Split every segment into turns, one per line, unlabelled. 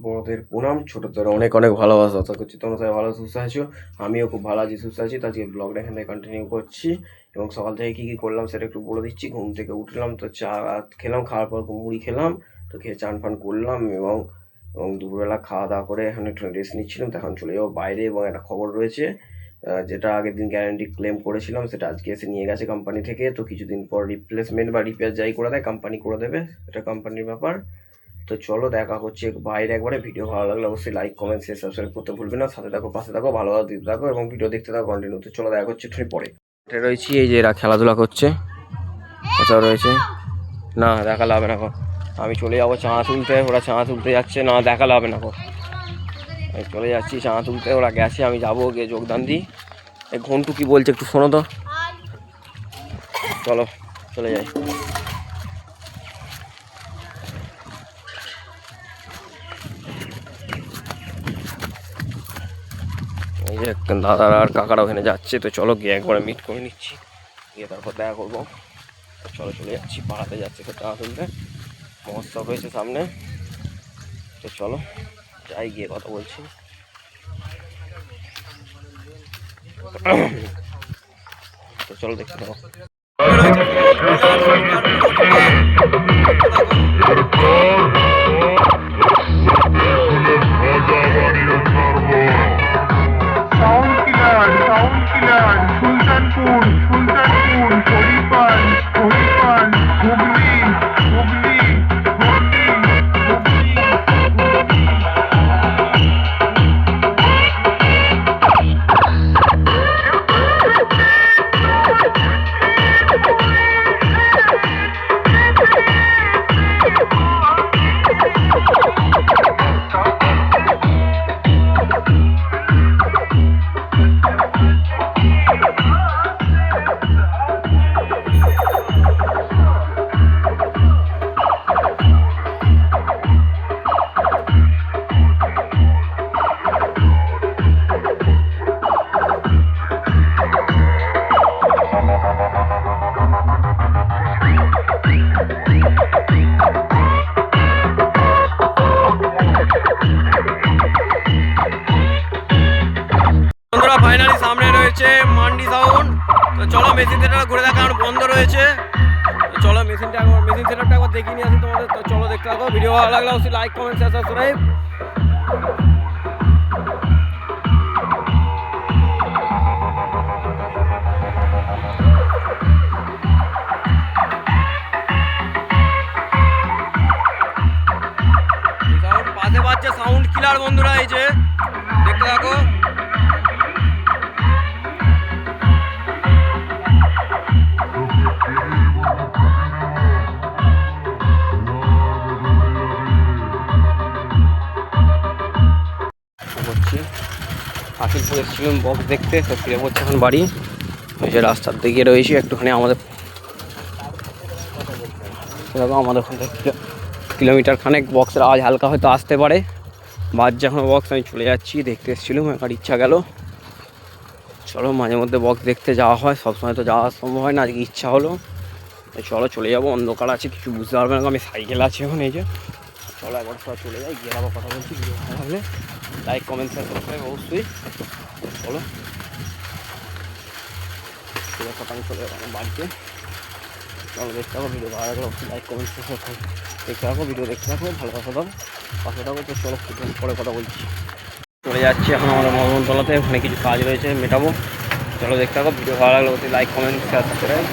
বড়দের প্রণাম, ছোটদের অনেক অনেক ভালোবাসা। আশা করছি তোমরা সবাই ভালো সুস্থ আছো। আমিও খুব ভালো আছি, সুস্থ আছি। তো আজকে ব্লগটা এখান থেকে কন্টিনিউ করছি এবং সকাল থেকে কী কী করলাম সেটা একটু বলে দিচ্ছি। ঘুম থেকে উঠলাম, তো চা খেলাম, খাওয়ার পর মুড়ি খেলাম, তো খেয়ে চান ফান করলাম এবং দুপুরবেলা খাওয়া দাওয়া করে এখন একটু রেস্ট নিচ্ছিলাম। তো এখন চলে যাবো বাইরে এবং একটা খবর রয়েছে, যেটা আগের দিন গ্যারান্টি ক্লেম করেছিলাম সেটা আজকে এসে নিয়ে গেছে কোম্পানি থেকে। তো কিছুদিন পর রিপ্লেসমেন্ট বা রিপেয়ার যাই করে দেয় কোম্পানি করে দেবে, এটা কোম্পানির ব্যাপার। তো চলো দেখা হচ্ছে বাইরে একবারে। ভিডিও ভালো লাগলে অবশ্যই লাইক কমেন্ট শেয়ার সাবস্ক্রাইব করতে ভুলবে না। সাথে থাকো, পাশে থাকো, ভালো দিতে থাকো এবং ভিডিও দেখতে থাকো কন্টিনিউ। তো চলো দেখা হচ্ছে একটু পরে। এটা রয়েছি, এই যে এরা খেলাধুলা করছে, কোথাও রয়েছে না, দেখালে হবে না। আমি চলে যাবো চাঁদা তুলতে, ওরা চাঁদা তুলতে যাচ্ছে না, দেখালে হবে না। আমি চলে যাচ্ছি চাঁদা তুলতে, ওরা গেছে, আমি যাবো গিয়ে যোগদান দিই। এই ঘন্টু কি বলছে একটু শোনো তো, চলো চলে যাই। এই যে দাদারা আর কাকারা ওখানে যাচ্ছে, তো চলো গিয়ে একবারে মিট করে নিচ্ছি, গিয়ে তারপর দেখা করবো। তো চলো চলে যাচ্ছি, পাড়াতে যাচ্ছি তো টাকা তুলতে, মহোৎসব হয়েছে সামনে। তো চলো যাই, গিয়ে কথা বলছি। তো চলো দেখতে থাকো।
সুলতানপুর, হরিপাল, হুগলি,
বন্ধুরা ফাইনালি সামনে রয়েছে মান্ডি সাউন্ড। তো চলো মেশিন সেন্টারটা ঘুরে দেখা, কারণ বন্ধ রয়েছে। তো চলো মেশিন সেন্টারটা একবার দেখিয়ে নিয়ে আসি তোমাদের। তো চলো দেখতে থাকো, ভিডিও ভালো লাগলে অবশ্যই লাইক কমেন্ট শেয়ার সাবস্ক্রাইব। পাশে পাচ্ছে সাউন্ড কিলার বন্ধুরা, এই যে দেখতে থাকো। করছি আকিলপুর এসেছিলাম বক্স দেখতে, তো ফিরে পড়ছে এখন বাড়ি। ওই যে রাস্তার দিকে রয়েছি একটুখানি, আমাদের আমাদের ওখান থেকে কিলোমিটার খানেক বক্সের আওয়াজ হালকা হয়তো আসতে পারে। বাদ যখন বক্স আমি চলে যাচ্ছি, দেখতে এসেছিলাম, আমার ইচ্ছা গেল। চলো মাঝে মধ্যে বক্স দেখতে যাওয়া হয়, সবসময় তো যাওয়া সম্ভব হয় না, আজকে ইচ্ছা হলো। চলো চলে যাবো, অন্ধকার আছে কিছু বুঝতে পারবে না, আমি সাইকেল আছে এখন। এই যে চলো একবার সবাই চলে যাই, গিয়ে আবার কথা বলছি। ভিডিও ভালো লাগলে লাইক কমেন্ট শেয়ার সাবস্ক্রাইব অবশ্যই। চলো কথা আমি চলে যাবো বাড়িতে। চলো দেখতে থাকো, ভিডিও ভালো লাগলে অবশ্যই লাইক কমেন্ট শেয়ার সাবস্ক্রাইব দেখতে থাকো, ভিডিও দেখতে থাকো, ভালো কথা দাও, পাশে থাকো। তো চলো পরে কথা বলছি। চলে যাচ্ছি এখন আমাদের মদনতলাতে, ওখানে কিছু কাজ রয়েছে মেটাবো। চলো দেখতে থাকো, ভিডিও ভালো লাগলে অবশ্যই লাইক কমেন্ট শেয়ার সাবস্ক্রাইব।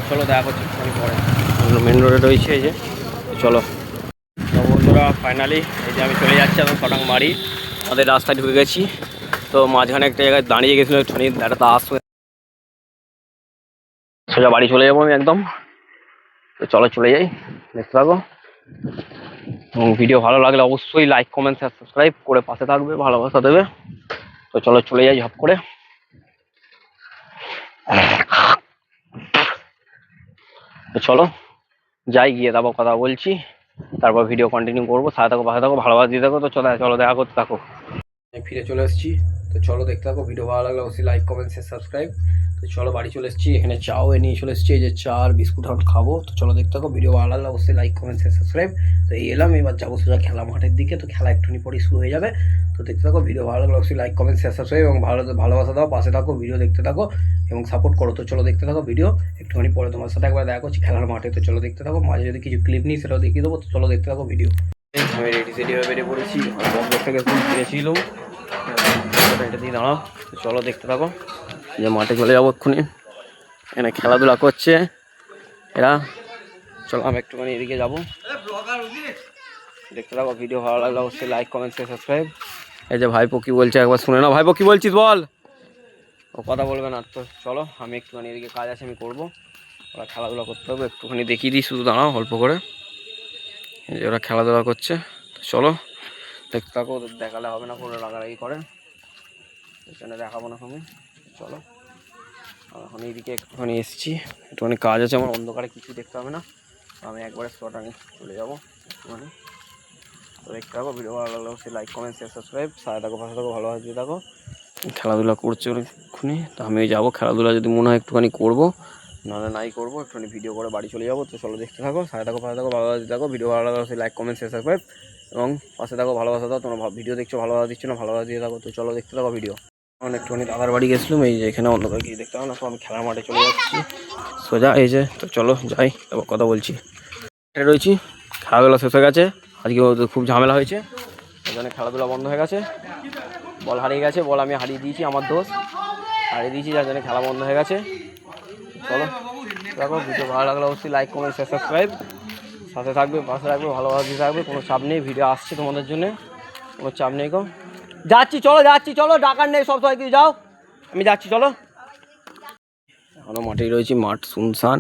চলো দেখা করছি পরে, মেন রোডে রয়েছে এই যে। চলো বন্ধুরা ফাইনালি এই যে আমি চলে যাচ্ছি এখন ফটাং বাড়ি, আমাদের রাস্তায় ঢুকে গেছি। তো মাঝখানে একটা জায়গায় দাঁড়িয়ে গেছিলো একটুখানি, দাঁড়াতে আসবে, সোজা বাড়ি চলে যাবো আমি একদম। তো চলো চলে যাই, দেখতে থাকো এবং ভিডিও ভালো লাগলে অবশ্যই লাইক কমেন্ট শেয়ার সাবস্ক্রাইব করে পাশে থাকবে, ভালোবাসা দেবে। তো চলো চলে যাই ঝপ করে। তো চলো যাই, গিয়ে তারপর কথা বলছি, তারপর ভিডিও কন্টিনিউ করবো। সাথে থাকো, পাশে থাকো, ভালোবাসা দিয়ে থাকো। তো চলো দেখা করতে থাকো। ফিরে চলে এসেছি, তো চলো দেখতে থাকো, ভিডিও ভালো লাগলে অবশ্যই লাইক কমেন্ট শেয়ার সাবস্ক্রাইব। তো চলো বাড়ি চলে এসেছি, এখানে চাও নিয়ে চলে এসেছি, এই যে চা আর বিস্কুট এখন খাবো। তো চলো দেখতে থাকো, ভিডিও ভালো লাগলে অবশ্যই লাইক কমেন্ট শেয়ার সাবস্ক্রাইব। তো এই এলাম, এবার যাবো সোজা খেলা মাঠের দিকে। তো খেলা একটুখানি পরেই শুরু হয়ে যাবে। তো দেখতে থাকো, ভিডিও ভালো লাগলে অবশ্যই লাইক কমেন্ট শেয়ার সাবস্ক্রাইব এবং ভালোবাসা দাও, পাশে থাকো, ভিডিও দেখতে থাকো এবং সাপোর্ট করো। তো চলো দেখতে থাকো ভিডিও, একটুখানি পরে তোমার সাথে একবার দেখা করছি খেলার মাঠে। তো চলো দেখতে থাকো, মাঝে যদি কিছু ক্লিপ নিই সেটাও দেখিয়ে দেবো। তো চলো দেখতে থাকো ভিডিও। আমি রেডি সেডি হয়ে বেরিয়ে পড়েছি, বন্ধ থেকে গিয়েছিলাম, এটা দিয়ে দাঁড়াও। তো চলো দেখতে থাকো, যে মাঠে চলে যাবো এক্ষুনি। এখানে খেলাধুলা করছে এরা। চলো আমি একটুখানি এদিকে যাবো, দেখতে থাকো। ভিডিও ভালো লাগলে অবশ্যই লাইক কমেন্ট শেয়ার সাবস্ক্রাইব। এই যে ভাইপো কি বলছে একবার শুনে নাও। ভাইপো কি বলছিস বল। ও কথা বলবে না। তো চলো আমি একটুখানি এদিকে কাজ আছে, আমি করবো। ওরা খেলাধুলা করতে হবে, একটুখানি দেখিয়ে দিই, শুধু দাঁড়াও অল্প করে। এই যে ওরা খেলাধুলা করছে। তো চলো দেখতে থাকো, ওদের দেখালে হবে না, পুরো রাগারাগি করে, এখানে দেখাবো না তুমি। চলো এখন এইদিকে একটুখানি এসেছি, একটুখানি কাজ আছে আমার, অন্ধকারে কিছু দেখতে হবে না। আমি একবারে শর্ট আনি চলে যাবো একটুখানি। তো দেখতে থাকো, ভিডিও ভালো লাগলে অবশ্যই লাইক কমেন্ট শেয়ার সাবস্ক্রাইব, সাথে থাকো, পাশে থাকো, ভালোভাবে দিয়ে থাকো। খেলাধুলা করছে অনেকক্ষণই, তো আমি যাবো খেলাধুলা যদি মনে হয় একটুখানি করবো, নাহলে নাই করবো, একটুখানি ভিডিও করে বাড়ি চলে যাবো। তো চলো দেখতে থাকো, সাথে থাকো, পাশে থাকো, ভালোভাবে দিয়ে থাকো। ভিডিও ভালো লাগলে অবশ্যই লাইক কমেন্ট শেয়ার সাবস্ক্রাইব এবং পাশে থাকো, ভালোবাসা দাও। তোমরা ভিডিও দেখছো, ভালোবাসা দিচ্ছ না, ভালোবাসা দিয়ে থাকো। তো চলো দেখতে থাকো ভিডিও। এখন একটুখানি দাদার বাড়ি গেছিলাম, এই যে এখানে অন্ধকার কিছু দেখতে হবে না, তো আমি খেলার মাঠে চলে যাচ্ছি সোজা, এই যে। তো চলো যাই, তারপর কথা বলছি। এটা রয়েছি, খেলাধুলা শেষ হয়ে গেছে, আজকে খুব ঝামেলা হয়েছে, ওই জন্য খেলাধুলা বন্ধ হয়ে গেছে। বল হারিয়ে গেছে, বল আমি হারিয়ে দিয়েছি, আমার দোষ, হারিয়ে দিয়েছি, যার জন্য খেলা বন্ধ হয়ে গেছে। চলো দেখো, ভিডিও ভালো লাগলে অবশ্যই লাইক কমেন্ট শেয়ার সাবস্ক্রাইব, সাথে থাকবে, পাশে থাকবে, ভালোভাবে দিয়ে থাকবে। কোনো চাপ নেই, ভিডিও আসছে তোমাদের জন্য, কোনো চাপ নেই গো। যাচ্ছি চলো, যাচ্ছি চলো, ডাকার নেই, সব সবাই কিছু যাও, আমি যাচ্ছি চলো। এখনও মাঠেই রয়েছি, মাঠ শুনশান,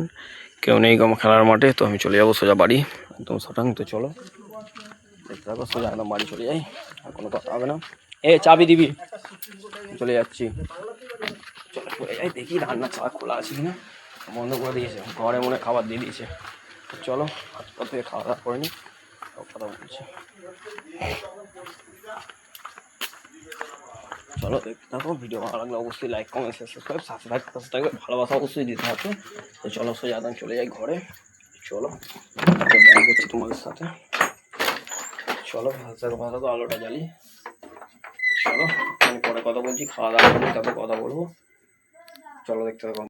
কেউ নেই গো খেলার মাঠে। তো আমি চলে যাবো সোজা বাড়ি, একদম শটাং। তো চলো দেখতে থাকো, সোজা একদম বাড়ি চলে যাই, আর কোনো কথা হবে না। এ চাবি দিবি, চলে যাচ্ছি। চলো চলে যাই, দেখি রান্না চা খোলা আছে কিনা, বন্ধ করে দিয়েছে, ঘরে মনে খাবার দিয়ে দিয়েছে। তো চলো হাসপাতাল থেকে খাওয়া দাওয়া করে নি, কথা বলছি। চলো দেখতে থাকো, ভিডিও ভালো লাগলে অবশ্যই লাইক কমেন্ট শেয়ার সাবস্ক্রাইব, সাথে থাকবে ভালোবাসা অবশ্যই দিতে হবে। তো চলো সোজা একদম চলে যাই ঘরে। চলো দেখা করছি তোমাদের সাথে। চলো ভালো থাকো, ভালো থাকো, আলোটা জ্বালি। চলো আমি পরে কথা বলছি, খাওয়া দাওয়া করি, তারপর কথা বলবো। চলো দেখতে থাকো।